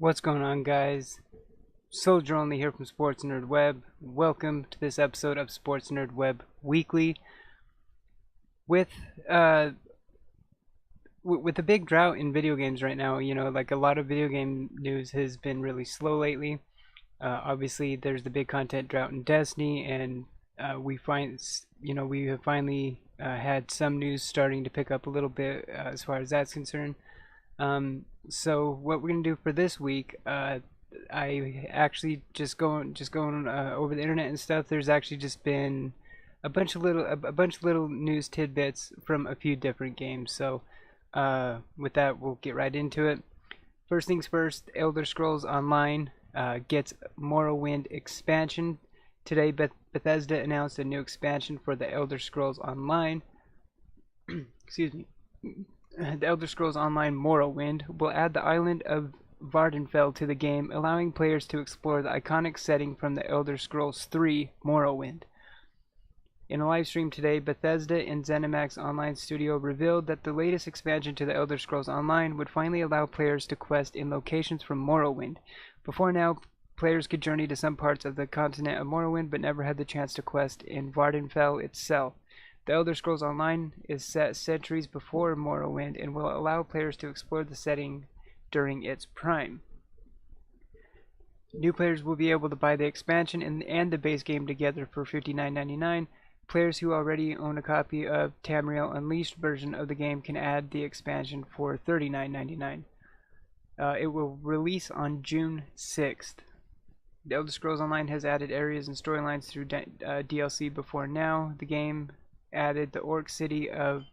What's going on, guys? Soldier Only here from Sports Nerd Web. Welcome to this episode of Sports Nerd Web Weekly. With with the big drought in video games right now, like a lot of video game news has been really slow lately. Obviously, there's the big content drought in Destiny, and we have finally had some news starting to pick up a little bit as far as that's concerned. So what we're gonna do for this week, I actually just going over the internet and stuff. There's actually just been a bunch of little news tidbits from a few different games. So with that, we'll get right into it. First things first, Elder Scrolls Online gets Morrowind expansion. Today, Bethesda announced a new expansion for the Elder Scrolls Online. Excuse me. The Elder Scrolls Online Morrowind will add the island of Vardenfell to the game, allowing players to explore the iconic setting from the Elder Scrolls 3 Morrowind. In a live stream today, Bethesda and ZeniMax Online Studio revealed that the latest expansion to the Elder Scrolls Online would finally allow players to quest in locations from Morrowind. Before now, players could journey to some parts of the continent of Morrowind, but never had the chance to quest in Vardenfell itself. The Elder Scrolls Online is set centuries before Morrowind and will allow players to explore the setting during its prime. New players will be able to buy the expansion and the base game together for $59.99. Players who already own a copy of Tamriel Unleashed version of the game can add the expansion for $39.99. It will release on June 6th. The Elder Scrolls Online has added areas and storylines through DLC before now. The game added the Orc City of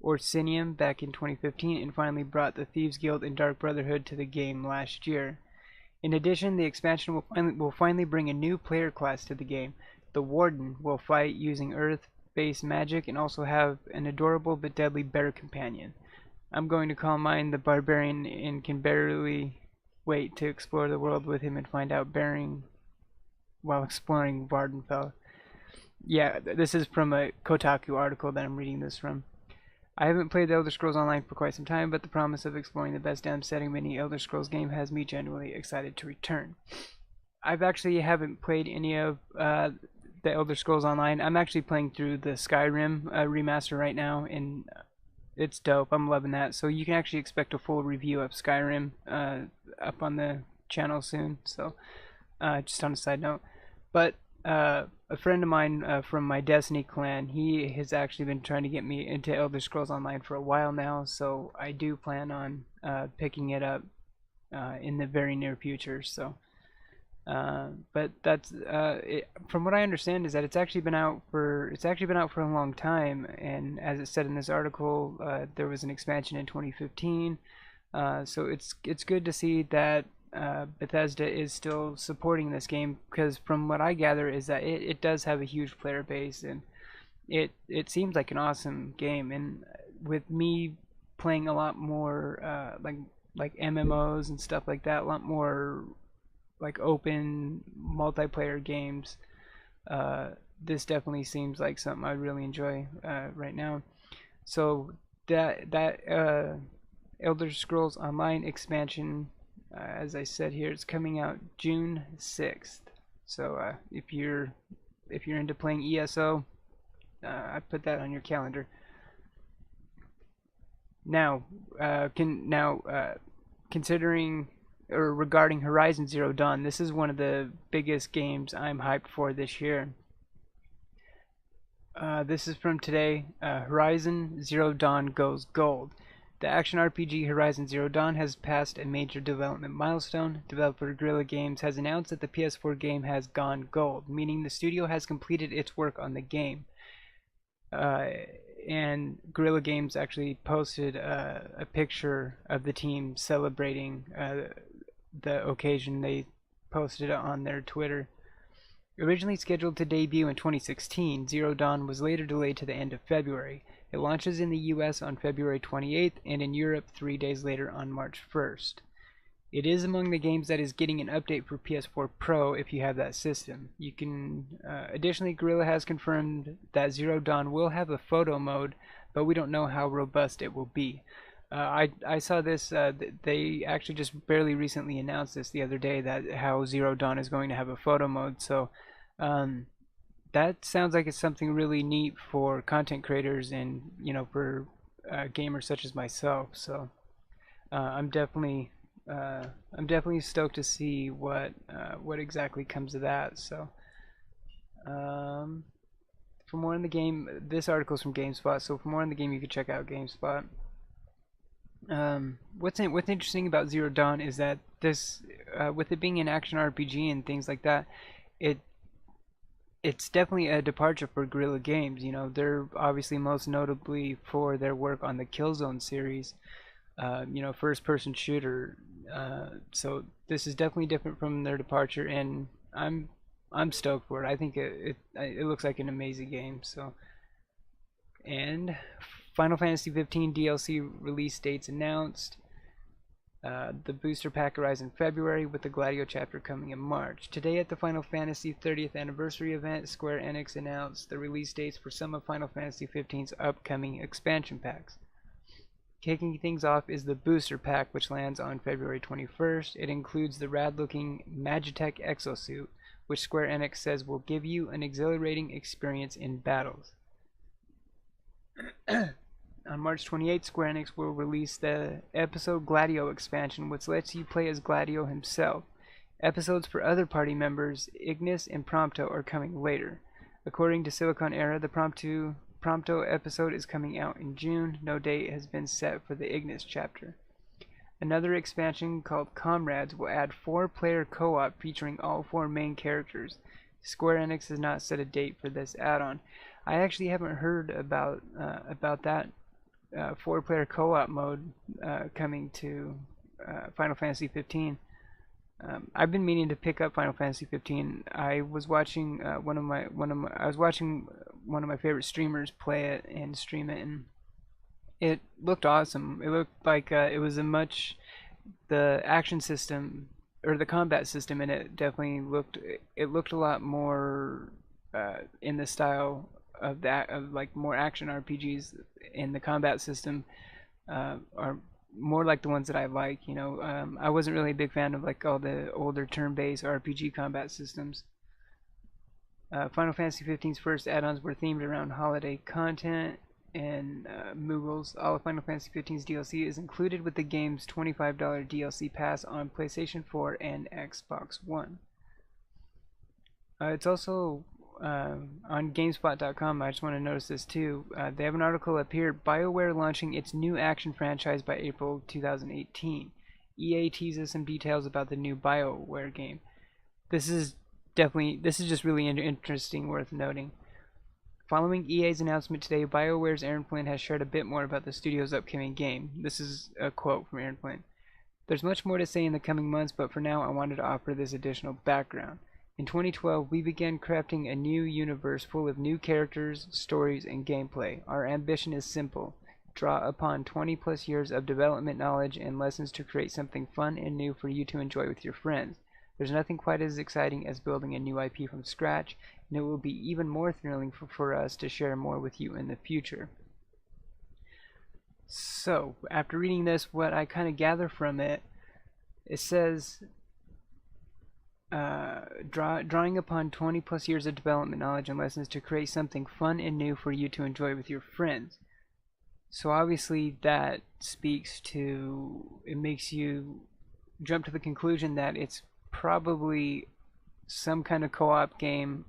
Orsinium back in 2015 and finally brought the Thieves Guild and Dark Brotherhood to the game last year. In addition, the expansion will finally bring a new player class to the game. The Warden will fight using Earth-based magic and also have an adorable but deadly bear companion. I'm going to call mine the Barbarian and can barely wait to explore the world with him and find out bearing while exploring Vardenfell. Yeah, this is from a Kotaku article that I'm reading this from. I haven't played the Elder Scrolls Online for quite some time, but the promise of exploring the best damn setting of any Elder Scrolls game has me genuinely excited to return. I've actually haven't played any of the Elder Scrolls Online. I'm actually playing through the Skyrim remaster right now, and it's dope. I'm loving that. So you can actually expect a full review of Skyrim up on the channel soon. So just on a side note. But a friend of mine from my Destiny clan, he has actually been trying to get me into Elder Scrolls Online for a while now, so I do plan on picking it up in the very near future. So, but that's from what I understand is that it's actually been out for a long time, and as it said in this article, there was an expansion in 2015. So it's good to see that Bethesda is still supporting this game, because from what I gather is that it does have a huge player base, and it seems like an awesome game. And with me playing a lot more like MMOs and stuff like that, a lot more like open multiplayer games, this definitely seems like something I really enjoy right now. So that Elder Scrolls Online expansion, as I said here, it's coming out June 6th. So if you're into playing ESO, I put that on your calendar. Now, considering or regarding Horizon Zero Dawn, this is one of the biggest games I'm hyped for this year. This is from today. Horizon Zero Dawn goes gold. The action RPG Horizon Zero Dawn has passed a major development milestone. Developer Guerrilla Games has announced that the PS4 game has gone gold, meaning the studio has completed its work on the game. And Guerrilla Games actually posted a picture of the team celebrating the occasion. They posted it on their Twitter. Originally scheduled to debut in 2016, Zero Dawn was later delayed to the end of February. It launches in the US on February 28th and in Europe 3 days later on March 1st. It is among the games that is getting an update for PS4 Pro if you have that system. You can additionally, Guerrilla has confirmed that Zero Dawn will have a photo mode, but we don't know how robust it will be. I saw this. They actually just barely recently announced this the other day, that how Zero Dawn is going to have a photo mode. So um, that sounds like it's something really neat for content creators and for gamers such as myself. So uh, I'm definitely I'm definitely stoked to see what exactly comes of that. So um, for more on the game, this article is from GameSpot. So for more on the game, you can check out GameSpot. What's interesting about Zero Dawn is that this, with it being an action RPG and things like that, it it's definitely a departure for Guerrilla Games. They're obviously most notably for their work on the Killzone series, first-person shooter. So this is definitely different from their departure, and I'm stoked for it. I think it looks like an amazing game. So, and Final Fantasy 15 DLC release dates announced. The booster pack arrives in February, with the Gladio chapter coming in March. Today at the Final Fantasy 30th anniversary event, Square Enix announced the release dates for some of Final Fantasy 15's upcoming expansion packs. Kicking things off is the booster pack, which lands on February 21st. It includes the rad-looking Magitech exosuit, which Square Enix says will give you an exhilarating experience in battles. On March 28th, Square Enix will release the Episode Gladio expansion, which lets you play as Gladio himself. Episodes for other party members, Ignis and Prompto, are coming later. According to Silicon Era, the Prompto episode is coming out in June. No date has been set for the Ignis chapter. Another expansion called Comrades will add 4-player co-op featuring all 4 main characters. Square Enix has not set a date for this add-on. I actually haven't heard about that 4-player co-op mode coming to Final Fantasy 15. I've been meaning to pick up Final Fantasy 15. I was watching one of my favorite streamers play it and stream it, and it looked awesome. It looked like the action system or the combat system in it definitely looked a lot more in the style of like more action RPGs, in the combat system are more like the ones that I like. I wasn't really a big fan of like all the older turn-based RPG combat systems. Final Fantasy 15's first add-ons were themed around holiday content and Moogles. All of Final Fantasy 15's DLC is included with the game's $25 DLC pass on PlayStation 4 and Xbox One. It's also on GameSpot.com. I just want to notice this too. They have an article up here: BioWare launching its new action franchise by April 2018. EA teases some details about the new BioWare game. This is just really interesting, worth noting. Following EA's announcement today, BioWare's Aaron Flynn has shared a bit more about the studio's upcoming game. This is a quote from Aaron Flynn. "There's much more to say in the coming months, but for now I wanted to offer this additional background. In 2012, we began crafting a new universe full of new characters, stories, and gameplay. Our ambition is simple: draw upon 20 plus years of development knowledge and lessons to create something fun and new for you to enjoy with your friends. There's nothing quite as exciting as building a new IP from scratch, and it will be even more thrilling for us to share more with you in the future." So, after reading this, what I kind of gather from it says, drawing upon 20 plus years of development knowledge and lessons to create something fun and new for you to enjoy with your friends. So obviously that it makes you jump to the conclusion that it's probably some kind of co-op game,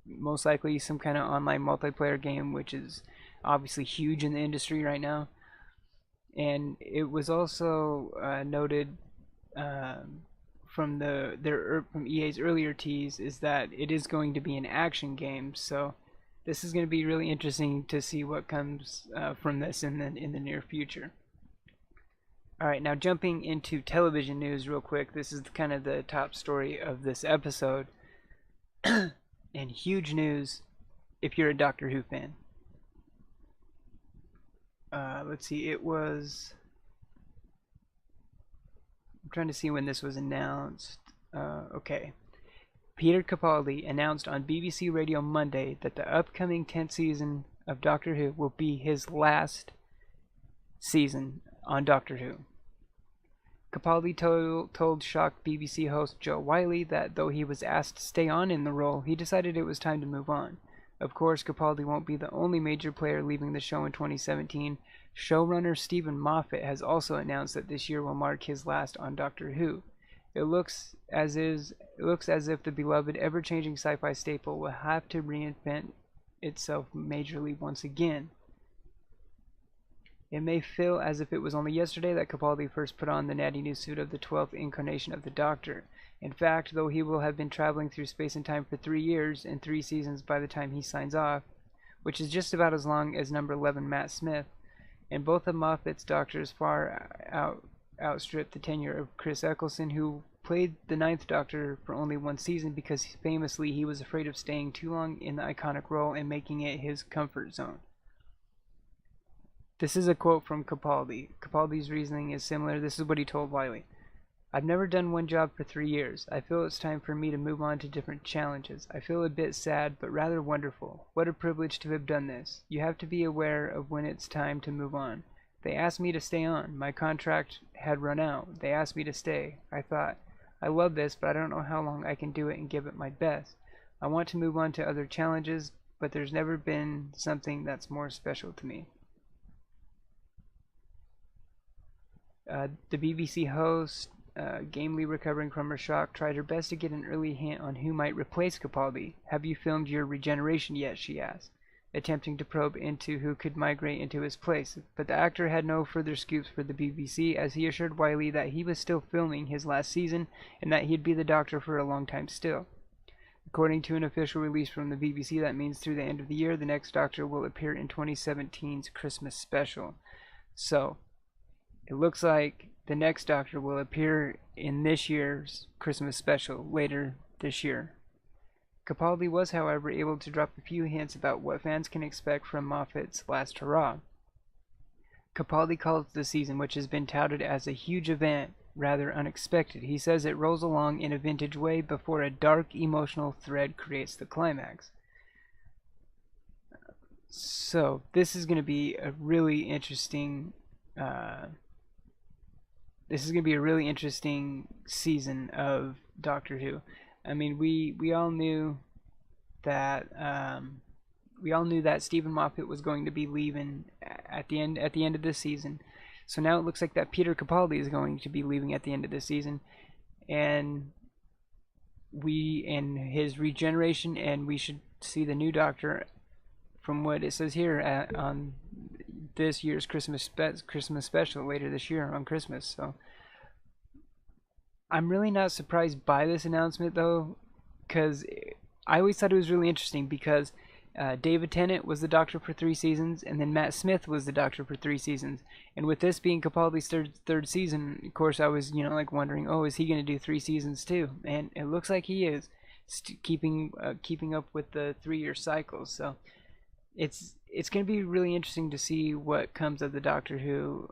most likely some kind of online multiplayer game, which is obviously huge in the industry right now. And it was also noted from EA's earlier tease is that it is going to be an action game. So this is going to be really interesting to see what comes from this in the near future. Alright, now jumping into television news real quick. This is kind of the top story of this episode. And huge news if you're a Doctor Who fan. Let's see, I'm trying to see when this was announced. Okay. Peter Capaldi announced on BBC Radio Monday that the upcoming 10th season of Doctor Who will be his last season on Doctor Who. Capaldi told shocked BBC host Joe Wiley that though he was asked to stay on in the role, he decided it was time to move on. Of course, Capaldi won't be the only major player leaving the show in 2017. Showrunner Stephen Moffat has also announced that this year will mark his last on Doctor Who. It looks as if the beloved, ever-changing sci-fi staple will have to reinvent itself majorly once again. It may feel as if it was only yesterday that Capaldi first put on the natty new suit of the 12th incarnation of the Doctor. In fact, though he will have been traveling through space and time for 3 years and 3 seasons by the time he signs off, which is just about as long as number 11 Matt Smith, and both of Moffat's Doctors far outstripped the tenure of Chris Eccleston, who played the 9th Doctor for only 1 season because famously he was afraid of staying too long in the iconic role and making it his comfort zone. This is a quote from Capaldi. Capaldi's reasoning is similar. This is what he told Wiley. I've never done one job for 3 years. I feel it's time for me to move on to different challenges. I feel a bit sad, but rather wonderful. What a privilege to have done this. You have to be aware of when it's time to move on. They asked me to stay on. My contract had run out. They asked me to stay. I thought, I love this, but I don't know how long I can do it and give it my best. I want to move on to other challenges, but there's never been something that's more special to me. The BBC host, gamely recovering from her shock, tried her best to get an early hint on who might replace Capaldi. Have you filmed your regeneration yet? She asked, attempting to probe into who could migrate into his place. But the actor had no further scoops for the BBC, as he assured Wiley that he was still filming his last season and that he'd be the Doctor for a long time still. According to an official release from the BBC, that means through the end of the year, the next Doctor will appear in 2017's Christmas special. So, it looks like the next Doctor will appear in this year's Christmas special later this year. Capaldi was, however, able to drop a few hints about what fans can expect from Moffat's last hurrah. Capaldi calls the season, which has been touted as a huge event, rather unexpected. He says it rolls along in a vintage way before a dark, emotional thread creates the climax. So, this is going to be a really interesting season of Doctor Who. I mean, we all knew that Stephen Moffat was going to be leaving at the end of this season. So now it looks like that Peter Capaldi is going to be leaving at the end of this season, and his regeneration, and we should see the new Doctor, from what it says here, on this year's Christmas special later this year on Christmas. So I'm really not surprised by this announcement, though, because I always thought it was really interesting, because David Tennant was the Doctor for 3 seasons, and then Matt Smith was the Doctor for 3 seasons. And with this being Capaldi's third season, of course, I was wondering, oh, is he going to do 3 seasons too? And it looks like he is, keeping up with the 3-year cycles. So it's going to be really interesting to see what comes of the Doctor Who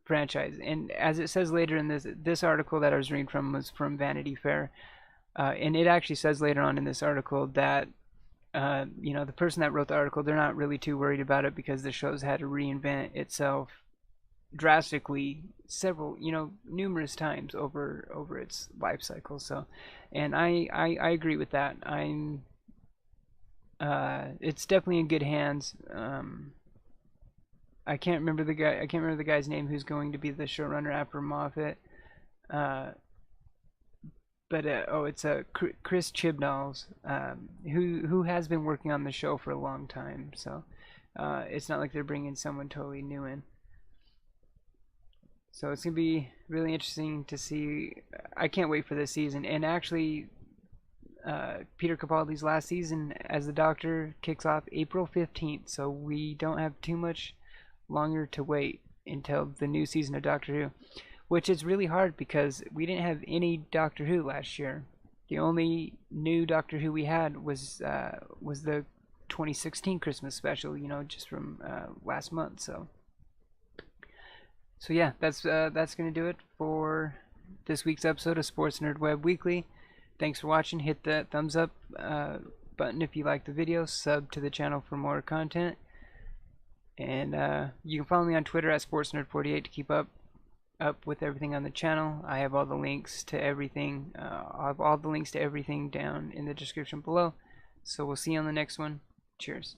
franchise. And as it says later in this article that I was reading from was from Vanity Fair, and it actually says later on in this article that the person that wrote the article, they're not really too worried about it because the show's had to reinvent itself drastically numerous times over its life cycle. So, and I agree with that. It's definitely in good hands. I can't remember the guy's name who's going to be the showrunner after Moffat. But it's Chris Chibnall's, who has been working on the show for a long time. So it's not like they're bringing someone totally new in. So it's gonna be really interesting to see. I can't wait for this season. And actually, Peter Capaldi's last season as the Doctor kicks off April 15th. So we don't have too much longer to wait until the new season of Doctor Who. Which is really hard because we didn't have any Doctor Who last year. The only new Doctor Who we had was the 2016 Christmas special, just from last month. So yeah, that's gonna do it for this week's episode of SportsNerdWeb Weekly. Thanks for watching. Hit that thumbs up button if you like the video. Sub to the channel for more content. And you can follow me on Twitter at SportsNerd48 to keep up with everything on the channel. I have all the links to everything. I have all the links to everything down in the description below. So we'll see you on the next one. Cheers.